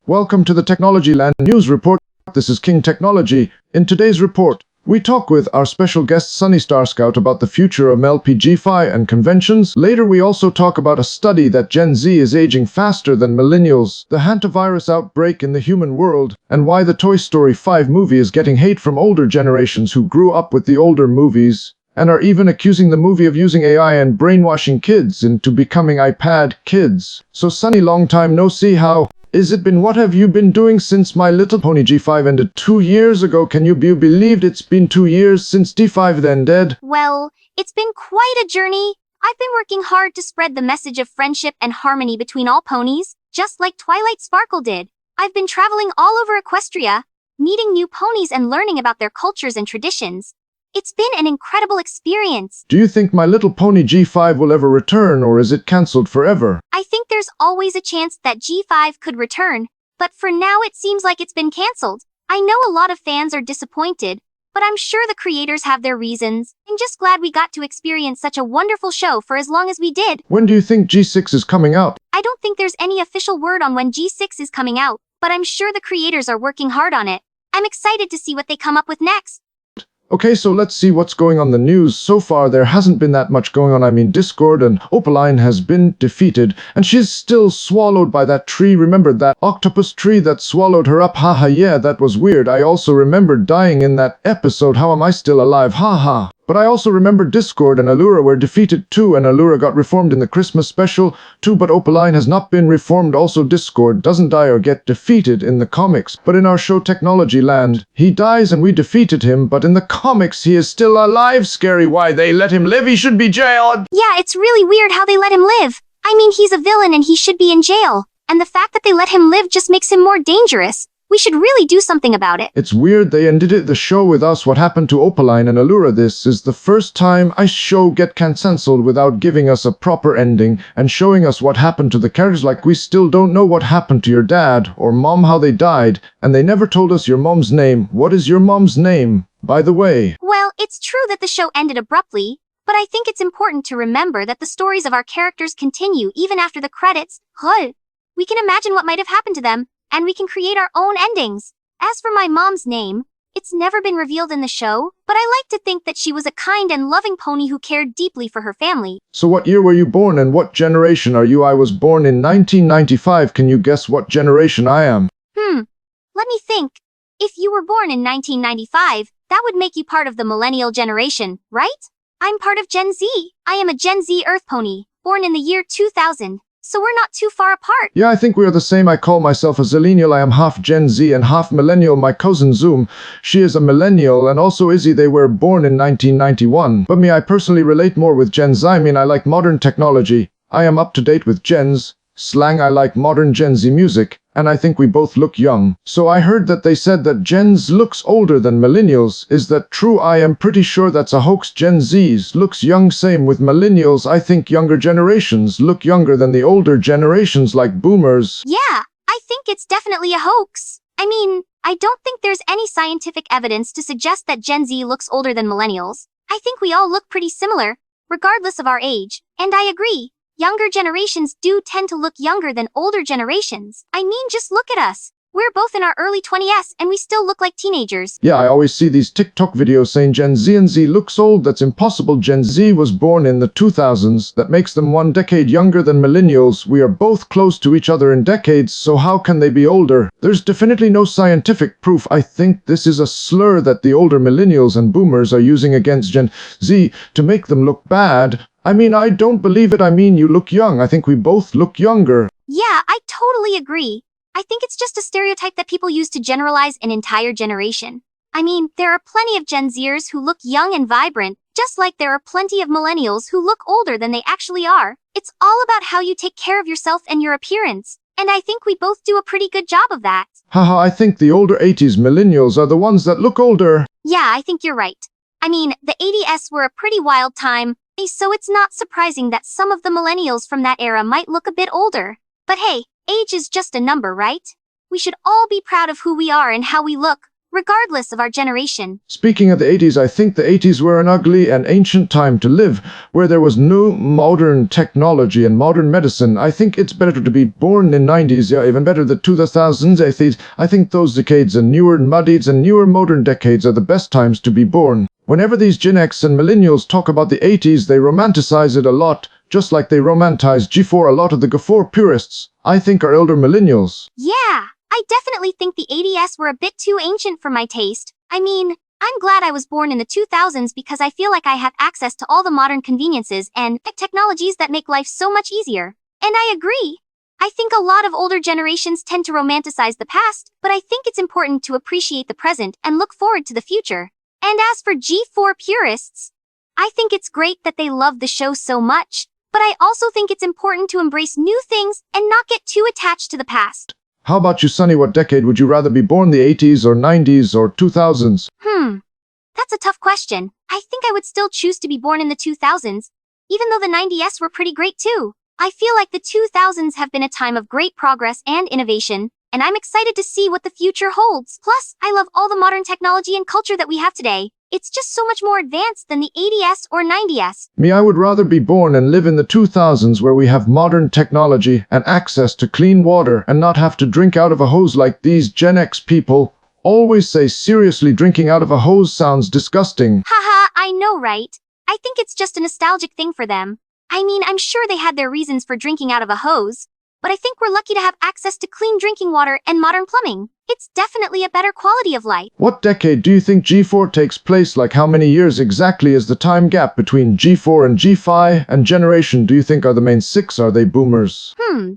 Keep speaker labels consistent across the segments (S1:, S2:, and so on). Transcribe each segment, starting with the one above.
S1: Welcome to the Technologyland News Report. This is King Technology. In today's report, we talk with our special guest Sunny Starscout about the future of MLP G5 and conventions. Later we also talk about a study that Gen Z is aging faster than millennials, the hanta virus outbreak in the human world, and why the Toy Story 5 movie is getting hate from older generations who grew up with the older movies, and are even accusing the movie of using AI and brainwashing kids into becoming iPad kids. So Sunny, long time no see, how is it been? What have you been doing since My Little Pony G5 ended 2 years ago? Can you be believed it's been 2 years since D5 then dead?
S2: Well, it's been quite a journey. I've been working hard to spread the message of friendship and harmony between all ponies, just like Twilight Sparkle did. I've been traveling all over Equestria, meeting new ponies and learning about their cultures and traditions. It's been an incredible experience.
S1: Do you think My Little Pony G5 will ever return, or is it cancelled forever?
S2: I think there's always a chance that G5 could return, but for now it seems like it's been cancelled. I know a lot of fans are disappointed, but I'm sure the creators have their reasons. I'm just glad we got to experience such a wonderful show for as long as we did.
S1: When do you think G6 is coming out?
S2: I don't think there's any official word on when G6 is coming out, but I'm sure the creators are working hard on it. I'm excited to see what they come up with next.
S1: Okay, so let's see what's going on in the news. So far, there hasn't been that much going on. Discord and Opaline has been defeated, and she's still swallowed by that tree. Remember that octopus tree that swallowed her up? Haha, yeah, that was weird. I also remembered dying in that episode. How am I still alive? Haha. But I also remember Discord and Allura were defeated too, and Allura got reformed in the Christmas special too, but Opaline has not been reformed. Also, Discord doesn't die or get defeated in the comics, but in our show Technologyland, he dies and we defeated him, but in the comics he is still alive. Scary. Why they let him live? He should be jailed.
S2: Yeah, it's really weird how they let him live. I mean, he's a villain and he should be in jail, and the fact that they let him live just makes him more dangerous. We should really do something about it.
S1: It's weird they ended the show with us. What happened to Opaline and Allura? This is the first time a show get cancelled without giving us a proper ending and showing us what happened to the characters. Like, we still don't know what happened to your dad or mom, how they died, and they never told us your mom's name. What is your mom's name, by the way?
S2: Well, it's true that the show ended abruptly, but I think it's important to remember that the stories of our characters continue even after the credits. We can imagine what might have happened to them, and we can create our own endings. As for my mom's name, it's never been revealed in the show, but I like to think that she was a kind and loving pony who cared deeply for her family.
S1: So what year were you born and what generation are you? I was born in 1995. Can you guess what generation I am?
S2: Let me think. If you were born in 1995, that would make you part of the millennial generation, right? I'm part of Gen Z. I am a Gen Z Earth pony, born in the year 2000. So we're not too far apart.
S1: Yeah, I think we are the same. I call myself a zillennial. I am half Gen Z and half millennial. My cousin Zoom, she is a millennial, and also Izzy, they were born in 1991. But me, I personally relate more with Gen Z. I like modern technology. I am up to date with Gen's slang. I like modern Gen Z music, and I think we both look young. So I heard that they said that Gen Z looks older than millennials. Is that true? I am pretty sure that's a hoax. Gen Z's looks young, same with millennials. I think younger generations look younger than the older generations, like boomers.
S2: Yeah, I think it's definitely a hoax. I don't think there's any scientific evidence to suggest that Gen Z looks older than millennials. I think we all look pretty similar, regardless of our age, and I agree. Younger generations do tend to look younger than older generations. Just look at us. We're both in our early 20s and we still look like teenagers.
S1: Yeah, I always see these TikTok videos saying Gen Z and Z looks old. That's impossible. Gen Z was born in the 2000s. That makes them 1 decade younger than millennials. We are both close to each other in decades, so how can they be older? There's definitely no scientific proof. I think this is a slur that the older millennials and boomers are using against Gen Z to make them look bad. I don't believe it. You look young. I think we both look younger.
S2: Yeah, I totally agree. I think it's just a stereotype that people use to generalize an entire generation. There are plenty of Gen Zers who look young and vibrant, just like there are plenty of millennials who look older than they actually are. It's all about how you take care of yourself and your appearance, and I think we both do a pretty good job of that.
S1: Haha, I think the older 80s millennials are the ones that look older.
S2: Yeah, I think you're right. The 80s were a pretty wild time, so it's not surprising that some of the millennials from that era might look a bit older. But hey, age is just a number, right? We should all be proud of who we are and how we look, regardless of our generation.
S1: Speaking of the 80s, I think the 80s were an ugly and ancient time to live, where there was no modern technology and modern medicine. I think it's better to be born in 90s, yeah, even better the 2000s, 80s. I think those decades and newer muddies and newer modern decades are the best times to be born. Whenever these Gen X and Millennials talk about the 80s, they romanticize it a lot, just like they romanticize G4 a lot of the G4 purists, I think, are elder Millennials.
S2: Yeah, I definitely think the 80s were a bit too ancient for my taste. I mean, I'm glad I was born in the 2000s because I feel like I have access to all the modern conveniences and technologies that make life so much easier. And I agree. I think a lot of older generations tend to romanticize the past, but I think it's important to appreciate the present and look forward to the future. And as for G4 purists, I think it's great that they love the show so much, but I also think it's important to embrace new things and not get too attached to the past.
S1: How about you, Sonny? What decade would you rather be born, the 80s or 90s or 2000s?
S2: That's a tough question. I think I would still choose to be born in the 2000s, even though the 90s were pretty great too. I feel like the 2000s have been a time of great progress and innovation, and I'm excited to see what the future holds. Plus, I love all the modern technology and culture that we have today. It's just so much more advanced than the 80s or 90s.
S1: Me, I would rather be born and live in the 2000s where we have modern technology and access to clean water and not have to drink out of a hose like these Gen X people always say. Seriously, drinking out of a hose sounds disgusting.
S2: Haha, I know, right? I think it's just a nostalgic thing for them. I mean, I'm sure they had their reasons for drinking out of a hose, but I think we're lucky to have access to clean drinking water and modern plumbing. It's definitely a better quality of life.
S1: What decade do you think G4 takes place? Like, how many years exactly is the time gap between G4 and G5? And generation do you think are the main six? Are they boomers?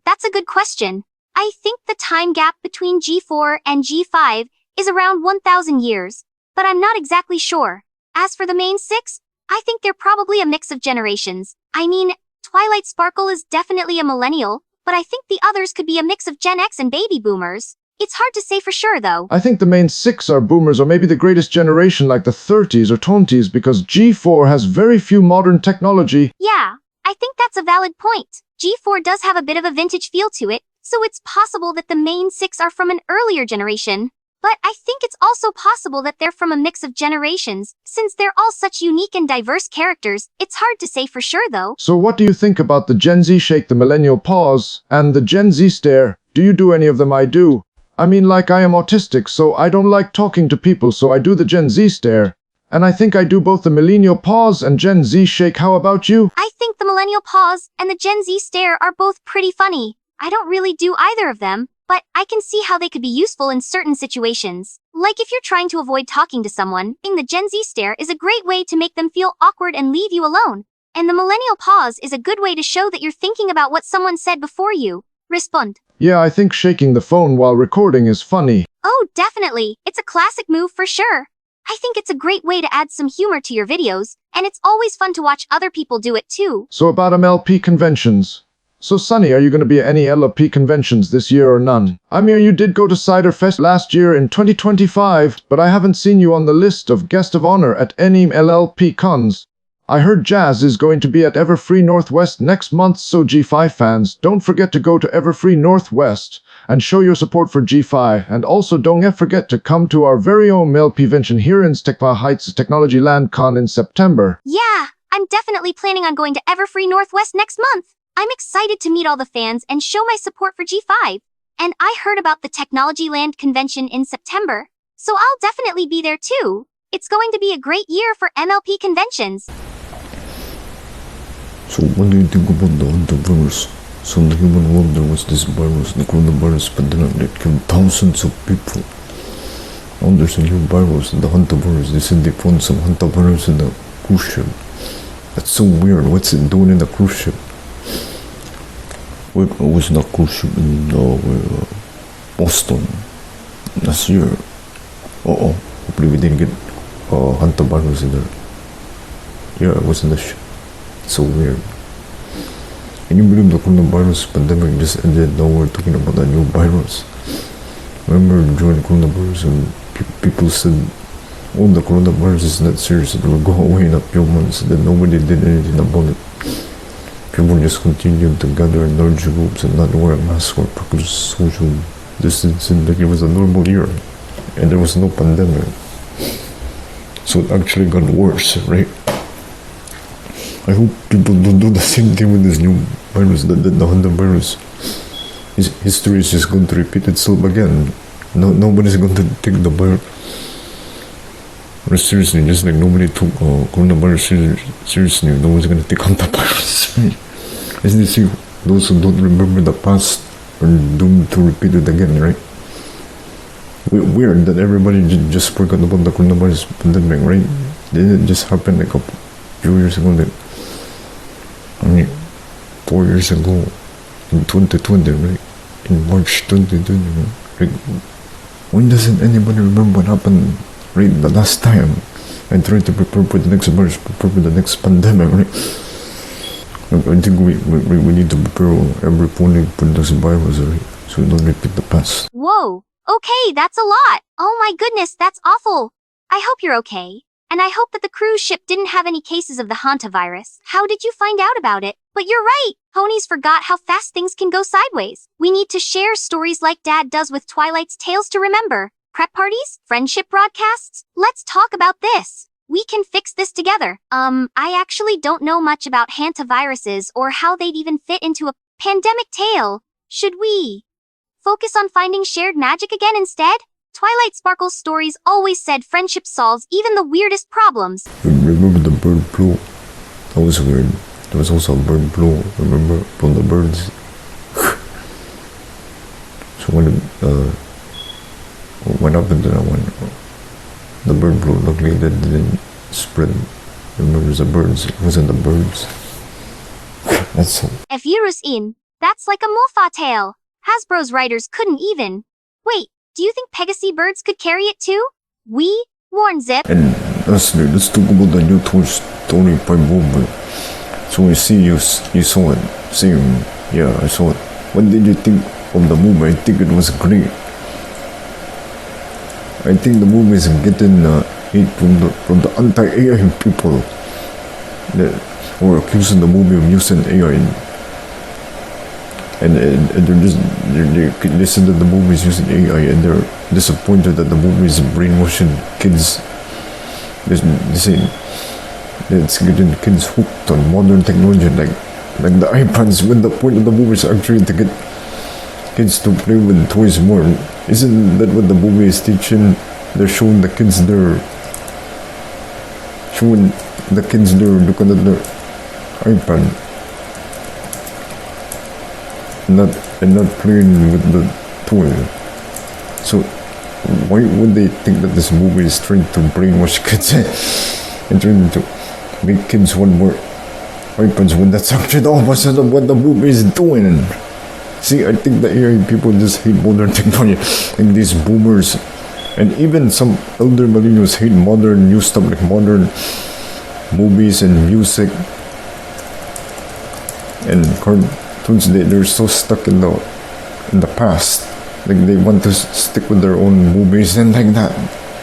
S2: That's a good question. I think the time gap between G4 and G5 is around 1,000 years, but I'm not exactly sure. As for the main six, I think they're probably a mix of generations. I mean, Twilight Sparkle is definitely a millennial, but I think the others could be a mix of Gen X and baby boomers. It's hard to say for sure, though.
S1: I think the main six are boomers, or maybe the greatest generation like the 30s or 20s, because G4 has very few modern technology.
S2: Yeah, I think that's a valid point. G4 does have a bit of a vintage feel to it, so it's possible that the main six are from an earlier generation. But I think it's also possible that they're from a mix of generations. Since they're all such unique and diverse characters, it's hard to say for sure, though.
S1: So what do you think about the Gen Z shake, the millennial pause, and the Gen Z stare? Do you do any of them? I do. I mean, like, I am autistic, so I don't like talking to people, so I do the Gen Z stare. And I think I do both the millennial pause and Gen Z shake. How about you?
S2: I think the millennial pause and the Gen Z stare are both pretty funny. I don't really do either of them, but I can see how they could be useful in certain situations. Like if you're trying to avoid talking to someone, the Gen Z stare is a great way to make them feel awkward and leave you alone. And the millennial pause is a good way to show that you're thinking about what someone said before you respond.
S1: Yeah, I think shaking the phone while recording is funny.
S2: Oh, definitely. It's a classic move for sure. I think it's a great way to add some humor to your videos, and it's always fun to watch other people do it too.
S1: So about MLP conventions. So Sonny, are you going to be at any MLP conventions this year or none? I mean, you did go to Cider Fest last year in 2025, but I haven't seen you on the list of guest of honor at any MLP cons. I heard Jazz is going to be at Everfree Northwest next month, so G5 fans, don't forget to go to Everfree Northwest and show your support for G5. And also don't forget to come to our very own MLP convention here in Heights Technologyland Con in September.
S2: Yeah, I'm definitely planning on going to Everfree Northwest next month. I'm excited to meet all the fans and show my support for G5. And I heard about the Technologyland convention in September, so I'll definitely be there too. It's going to be a great year for MLP conventions.
S3: So when do you think about the hanta virus? So in the human world there was this virus, the coronavirus pandemic that killed thousands of people. Now there's a new virus, the hanta virus. They said they found some hanta virus in the cruise ship. That's so weird. What's it doing in the cruise ship? Wait, it was not cruise ship in Boston last year. Hopefully we didn't get hanta virus in there. Yeah, it was in the ship. So weird. Can you believe the coronavirus pandemic just ended? Now we're talking about a new virus. Remember during coronavirus and people said, oh, the coronavirus is not serious, it will go away in a few months. Then nobody did anything about it. People just continued to gather in large groups and not wear a mask or practice social distancing like it was a normal year. and there was no pandemic. So it actually got worse, right? I hope people don't do the same thing with this new virus, the hanta virus. History is just going to repeat itself again. Nobody's going to take the virus seriously, just like nobody took coronavirus seriously. No one's going to take hantavirus. As they say, those who don't remember the past are doomed to repeat it again, right? Weird that everybody just forgot about the coronavirus pandemic, right? Didn't it just happen like a few years ago? Like, 4 years ago, in 2020, right? In March 2020, right? Like, when doesn't anybody remember what happened, right, the last time? And try to prepare for the next virus, prepare for the next pandemic, right? I think we need to prepare every polling for this virus, right? So we don't repeat the past.
S2: Whoa. Okay, that's a lot. Oh my goodness, that's awful. I hope you're okay. And I hope that the cruise ship didn't have any cases of the hanta virus. How did you find out about it? But you're right. Ponies forgot how fast things can go sideways. We need to share stories like Dad does with Twilight's Tales to remember. Prep parties? Friendship broadcasts? Let's talk about this. We can fix this together. I actually don't know much about hanta viruses or how they'd even fit into a pandemic tale. Should we focus on finding shared magic again instead? Twilight Sparkle's stories always said friendship solves even the weirdest problems.
S3: Remember the bird flu? That was weird. There was also a bird flu, remember? From the birds. So what happened to that one? The bird flu, luckily that didn't spread. Remember the birds? It wasn't the birds. That's so...
S2: If virus in, that's like a mofa tale. Hasbro's writers couldn't even. Wait, do you think Pegasus birds could carry it too? We warn Zip.
S3: And lastly, let's talk about the new Toy Story 5 movie. So I see you saw it. Same. Yeah, I saw it. What did you think of the movie? I think it was great. I think the movie is getting hate from the anti-AI people that were accusing the movie of using AI. And they said that the movie is using AI, and they're disappointed that the movie is brainwashing kids. They say that it's getting kids hooked on modern technology, like the iPads, when the point of the movie is actually to get kids to play with toys more. Isn't that what the movie is teaching? They're showing the kids their looking at their iPad. Not playing with the toy. So why would they think that this movie is trying to brainwash kids and trying to make kids want more iPads when that's actually the opposite of what the movie is doing? See, I think the AI people just hate modern technology, like these boomers, and even some elder millennials hate modern new stuff like modern movies and music and cartoons. They're so stuck in the past, like they want to stick with their own movies and like that,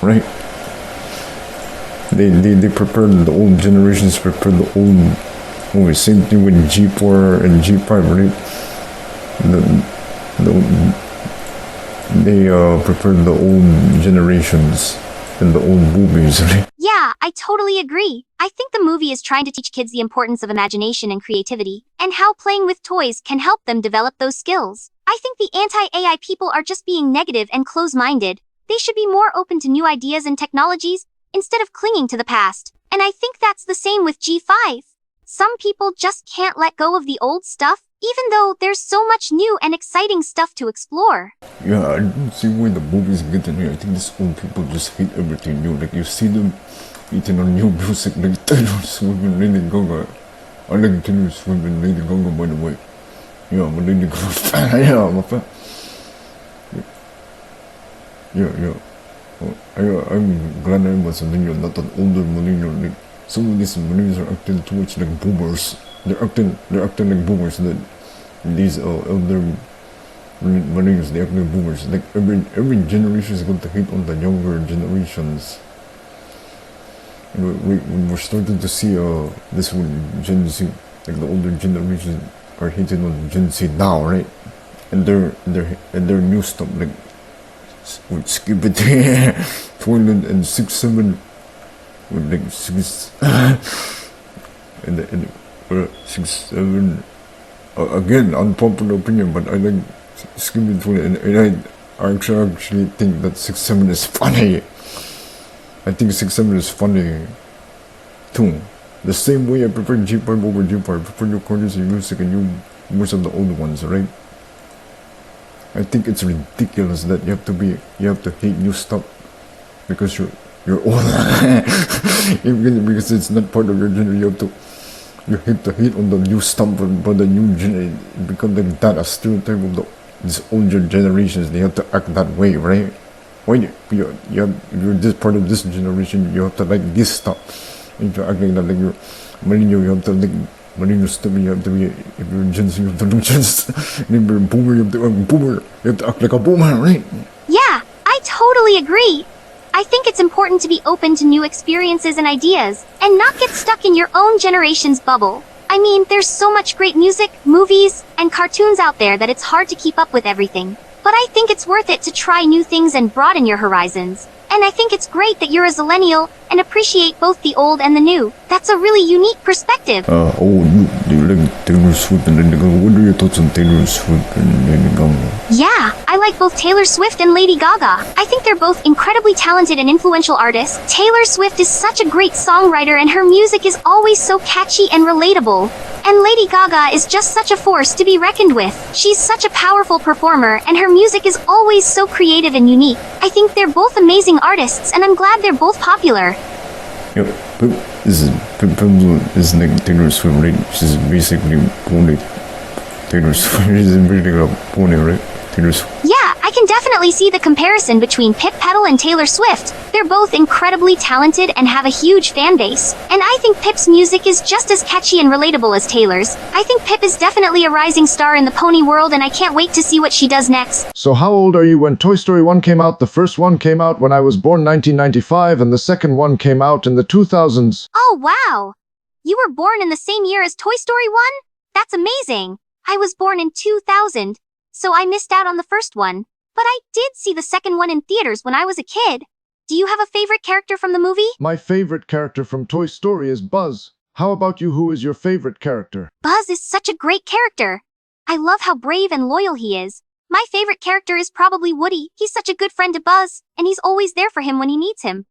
S3: right? They prepare, the old generations prepare the old movies. Same thing with G4 and G5, right? They prefer the old generations and the old movies, right?
S2: Yeah, I totally agree. I think the movie is trying to teach kids the importance of imagination and creativity, and how playing with toys can help them develop those skills. I think the anti-AI people are just being negative and close-minded. They should be more open to new ideas and technologies, instead of clinging to the past. And I think that's the same with G5. Some people just can't let go of the old stuff, even though there's so much new and exciting stuff to explore.
S3: Yeah, I don't see why the movies getting here. I think these old people just hate everything new. Like you see them eating on new music, like Taylor Swift and Lady Gaga. I like Taylor Swift and Lady Gaga, by the way. Yeah, I'm a Lady Gaga fan. Yeah, I'm a fan. Yeah. I'm glad I was a millennial, not an older millennial. Like, some of these millennials are acting too much like boomers. They're acting like boomers. That these elder millennials, they act like boomers. Like every generation is going to hate on the younger generations. We're starting to see this one Gen Z, like the older generation are hating on Gen Z now, right? And their new stuff, like would skip between toilet and 6-7 with like 6 and 6-7 again unpopular opinion, but I like skipping toilet and I actually think that 6-7 is funny. I think 6-7 is funny too. The same way I prefer G5 over G5. I prefer new chords and music and most of the old ones, right? I think it's ridiculous that you have to hate new stuff because you're old. Even because it's not part of your genre, you have to hate on the new stuff, but the new genre it becomes like that a stereotype of these older generations. They have to act that way, right? Why you're this part of this generation, you have to like this stuff. If you're acting like you're millennial, you have to like millennial stuff. You have to be, if you're Gen Z, you have to look Gen Z. And if you're boomer, you have to boomer. You have to act like a boomer, right?
S2: Yeah, I totally agree. I think it's important to be open to new experiences and ideas, and not get stuck in your own generation's bubble. I mean, there's so much great music, movies, and cartoons out there that it's hard to keep up with everything. But I think it's worth it to try new things and broaden your horizons. And I think it's great that you're a Zillennial and appreciate both the old and the new. That's a really unique perspective.
S3: Do you like Taylor Swift and Lady Gaga? What are your thoughts on Taylor Swift and Lady Gaga?
S2: Yeah, I like both Taylor Swift and Lady Gaga. I think they're both incredibly talented and influential artists. Taylor Swift is such a great songwriter and her music is always so catchy and relatable. And Lady Gaga is just such a force to be reckoned with. She's such a powerful performer and her music is always so creative and unique. I think they're both amazing artists and I'm glad they're both popular.
S3: Yep, this is like Taylor Swift, right? She's basically pony. Taylor Swift is really a pony, right? Taylor Swift.
S2: Yeah, I can definitely see the comparison between Pip Petal and Taylor Swift. They're both incredibly talented and have a huge fan base. And I think Pip's music is just as catchy and relatable as Taylor's. I think Pip is definitely a rising star in the pony world and I can't wait to see what she does next.
S1: So how old are you when Toy Story 1 came out? The first one came out when I was born 1995 and the second one came out in the 2000s.
S2: Oh, wow! You were born in the same year as Toy Story 1? That's amazing! I was born in 2000, so I missed out on the first one. But I did see the second one in theaters when I was a kid. Do you have a favorite character from the movie?
S1: My favorite character from Toy Story is Buzz. How about you? Who is your favorite character?
S2: Buzz is such a great character. I love how brave and loyal he is. My favorite character is probably Woody. He's such a good friend to Buzz, and he's always there for him when he needs him.